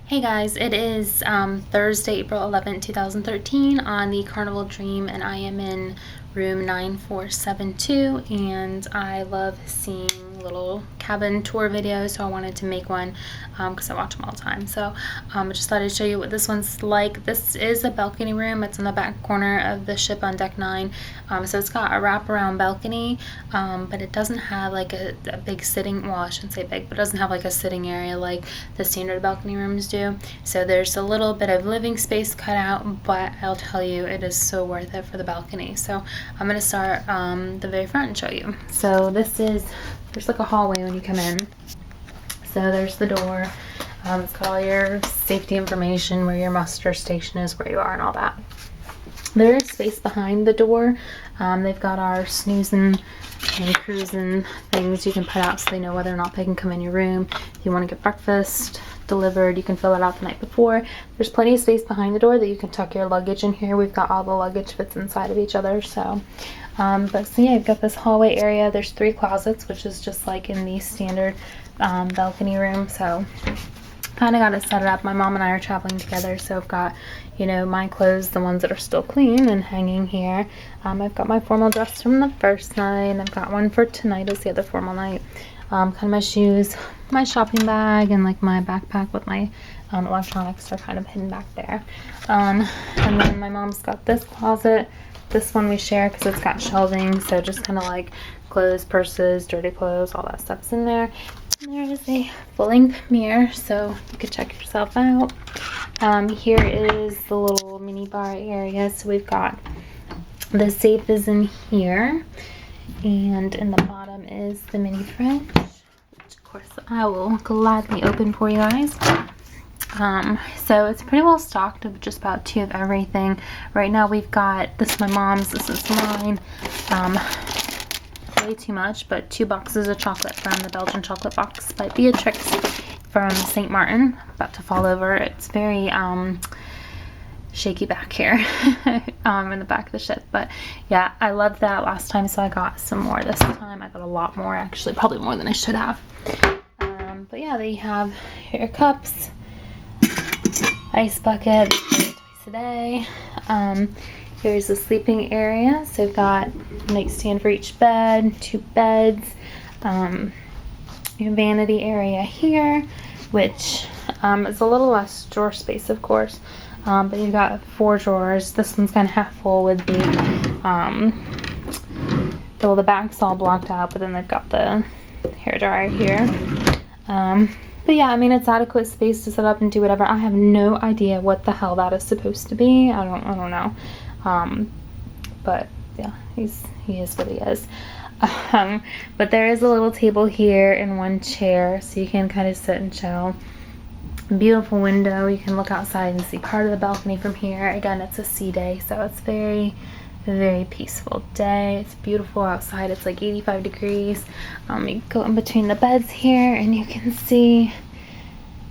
Hey guys, it is Thursday, April 11th, 2013 on the Carnival Dream, and I am in room 9472, and I love seeing little cabin tour videos, so I wanted to make one because I watch them all the time. So I just thought I'd show you what this one's like. This is a balcony room. It's in the back corner of the ship on deck 9. So it's got a wraparound balcony, but it doesn't have like a big sitting, well, I shouldn't say big, but it doesn't have like a sitting area like the standard balcony rooms do. So there's a little bit of living space cut out, but I'll tell you, it is so worth it for the balcony. So I'm going to start the very front and show you. So there's like a hallway when you come in. So there's the door. It's got all your safety information, where your muster station is, where you are, and all that. There is space behind the door. They've got our snoozing and cruising things you can put out so they know whether or not they can come in your room. If you want to get breakfast delivered, you can fill it out the night before. There's plenty of space behind the door that you can tuck your luggage in here. We've got all the luggage fits inside of each other. So yeah, you've got this hallway area. There's 3 closets, which is just like in the standard balcony room. So kind of got to set it up. My mom and I are traveling together, so I've got, you know, my clothes, the ones that are still clean, and hanging here. I've got my formal dress from the first night. I've got one for tonight as the other formal night. Kind of my shoes, my shopping bag, and like my backpack with my electronics are kind of hidden back there. And then my mom's got this closet. This one we share because it's got shelving, so just kind of like clothes, purses, dirty clothes, all that stuff's in there. And there is a full-length mirror, so you could check yourself out. Here is the little mini bar area. So we've got the safe is in here, and in the bottom is the mini fridge, which of course I will gladly open for you guys. So it's pretty well stocked of just about 2 of everything. Right now we've got, this is my mom's, this is mine. Way too much, but 2 boxes of chocolate from the Belgian chocolate box by Beatrix from St. Martin. About to fall over. It's very shaky back here in the back of the ship, but yeah, I loved that last time, so I got some more this time. I got a lot more, actually, probably more than I should have. But yeah, they have your cups, ice bucket twice a day. Here's the sleeping area. So we've got a nightstand for each bed, 2 beds, your vanity area here, which is a little less drawer space, of course, but you've got 4 drawers. This one's kind of half full with the well, the back's all blocked out, but then they've got the hair dryer here. But yeah, I mean, it's adequate space to set up and do whatever. I have no idea what the hell that is supposed to be. I don't know. But yeah, he is what he is. But there is a little table here and 1 chair, so you can kind of sit and chill. Beautiful window. You can look outside and see part of the balcony from here. Again, it's a sea day, so it's very, very peaceful day. It's beautiful outside. It's like 85 degrees. You go in between the beds here and you can see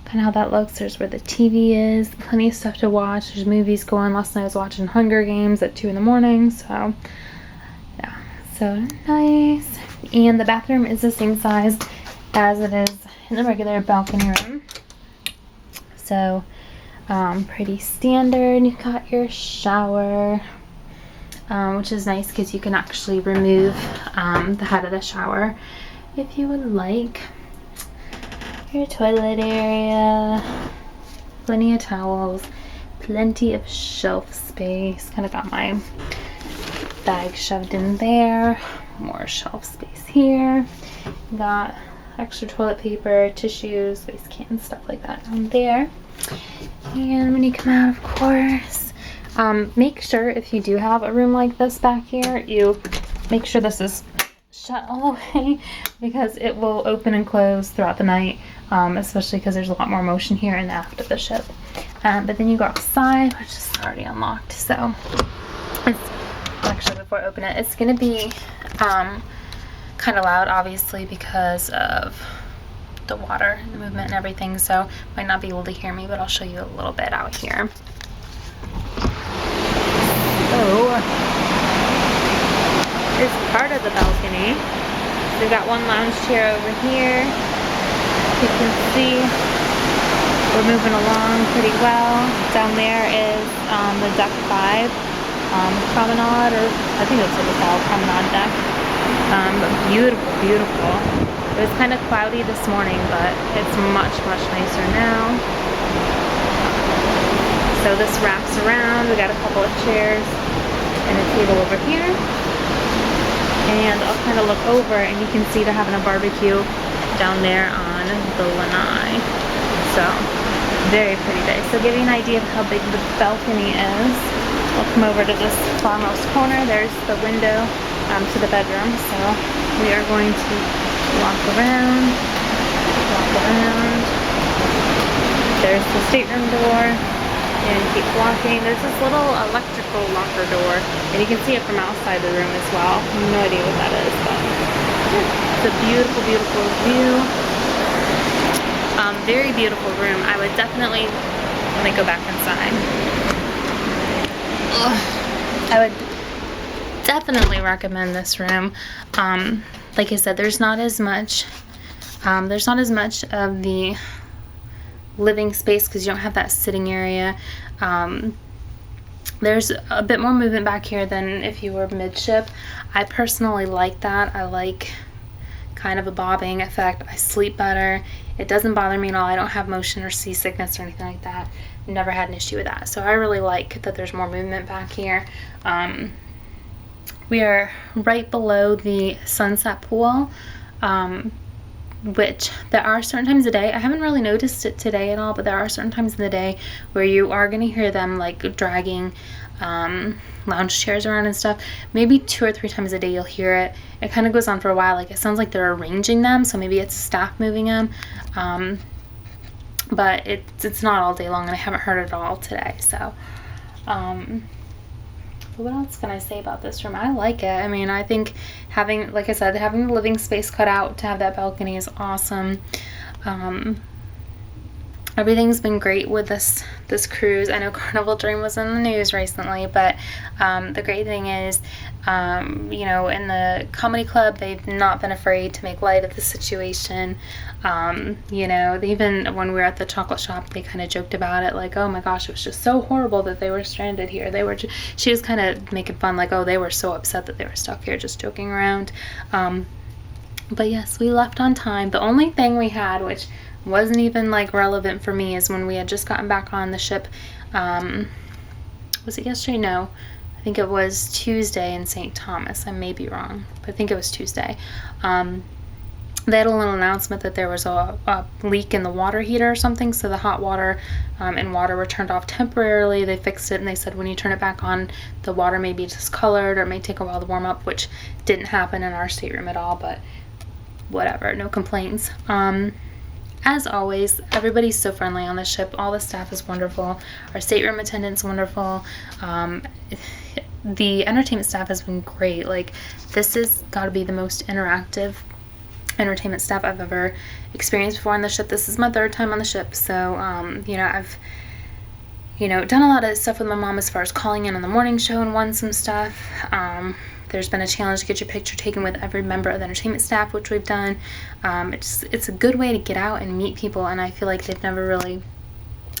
kind of how that looks. There's where the TV is. Plenty of stuff to watch. There's movies going. Last night I was watching Hunger Games at 2 in the morning, so yeah, so nice. And the bathroom is the same size as it is in the regular balcony room, so pretty standard. You've got your shower, which is nice because you can actually remove the head of the shower if you would like. Your toilet area, plenty of towels, plenty of shelf space. Kind of got my bag shoved in there. More shelf space here. Got extra toilet paper, tissues, waste cans, stuff like that down there. And when you come out, of course, make sure if you do have a room like this back here, you make sure this is shut all the way, because it will open and close throughout the night, especially because there's a lot more motion here in the aft of the ship. But then you go outside, which is already unlocked, so it's actually, before I open it, it's going to be kind of loud, obviously, because of the water and the movement and everything, so might not be able to hear me, but I'll show you a little bit out here. So is part of the balcony. We've got 1 lounge chair over here. You can see we're moving along pretty well. Down there is the deck 5 promenade, or I think that's what it's called, promenade deck. But beautiful, beautiful. It was kind of cloudy this morning, but it's much, much nicer now. So this wraps around. We got a couple of chairs and a table over here. And I'll kind of look over and you can see they're having a barbecue down there on the lanai. So, very pretty day. So give you an idea of how big the balcony is. I'll come over to this farmost corner. There's the window to the bedroom. So we are going to walk around. There's the stateroom door. And keep walking. There's this little electrical locker door, and you can see it from outside the room as well. I have no idea what that is, but it's a beautiful, beautiful view. Very beautiful room. I would definitely, let me go back inside. I would definitely recommend this room. Like I said, there's not as much of the living space because you don't have that sitting area. There's a bit more movement back here than if you were midship. I personally like that. I like kind of a bobbing effect. I sleep better. It doesn't bother me at all. I don't have motion or seasickness or anything like that. Never had an issue with that. So I really like that there's more movement back here. We are right below the sunset pool. Which there are certain times of the day, I haven't really noticed it today at all, but there are certain times in the day where you are going to hear them like dragging lounge chairs around and stuff. Maybe 2 or 3 times a day you'll hear it. It kind of goes on for a while. Like, it sounds like they're arranging them, so maybe it's staff moving them. But it's not all day long, and I haven't heard it all today. So what else can I say about this room? I like it. I mean, I think having, like I said, having the living space cut out to have that balcony is awesome. Everything's been great with this cruise. I know Carnival Dream was in the news recently, but the great thing is, you know, in the comedy club, they've not been afraid to make light of the situation. You know, even when we were at the chocolate shop, they kind of joked about it, like, oh my gosh, it was just so horrible that they were stranded here. She was kind of making fun, like, oh, they were so upset that they were stuck here, just joking around. But yes, we left on time. The only thing we had, which wasn't even like relevant for me, is when we had just gotten back on the ship. Was it yesterday? No, I think it was Tuesday in St. Thomas. I may be wrong, but I think it was Tuesday. They had a little announcement that there was a leak in the water heater or something, so the hot water and water were turned off temporarily. They fixed it, and they said when you turn it back on, the water may be discolored or it may take a while to warm up, which didn't happen in our stateroom at all, but whatever, no complaints. As always, everybody's so friendly on the ship. All the staff is wonderful. Our stateroom attendant's wonderful. The entertainment staff has been great. Like, this has got to be the most interactive entertainment staff I've ever experienced before on the ship. This is my 3rd time on the ship, so you know, I've done a lot of stuff with my mom as far as calling in on the morning show and won some stuff. There's been a challenge to get your picture taken with every member of the entertainment staff, which we've done. It's a good way to get out and meet people, and I feel like they've never really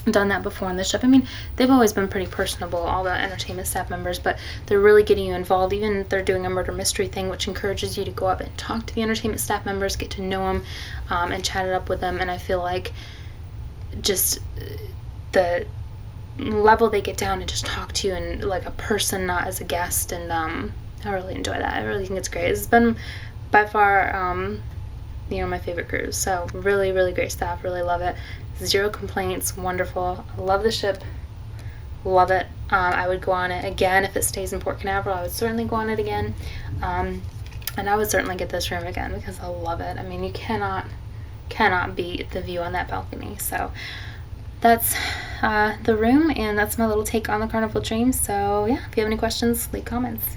done that before on the ship. I mean, they've always been pretty personable, all the entertainment staff members, but they're really getting you involved. Even they're doing a murder mystery thing, which encourages you to go up and talk to the entertainment staff members, get to know them, and chat it up with them. And I feel like just the level they get down and just talk to you and like a person, not as a guest, and I really enjoy that. I really think it's great. It's been by far my favorite cruise. So really, really great staff. Really love it. 0 complaints. Wonderful. I love the ship. Love it. I would go on it again if it stays in Port Canaveral. I would certainly go on it again. And I would certainly get this room again because I love it. I mean, you cannot beat the view on that balcony. So that's the room, and that's my little take on the Carnival Dream. So yeah, if you have any questions, leave comments.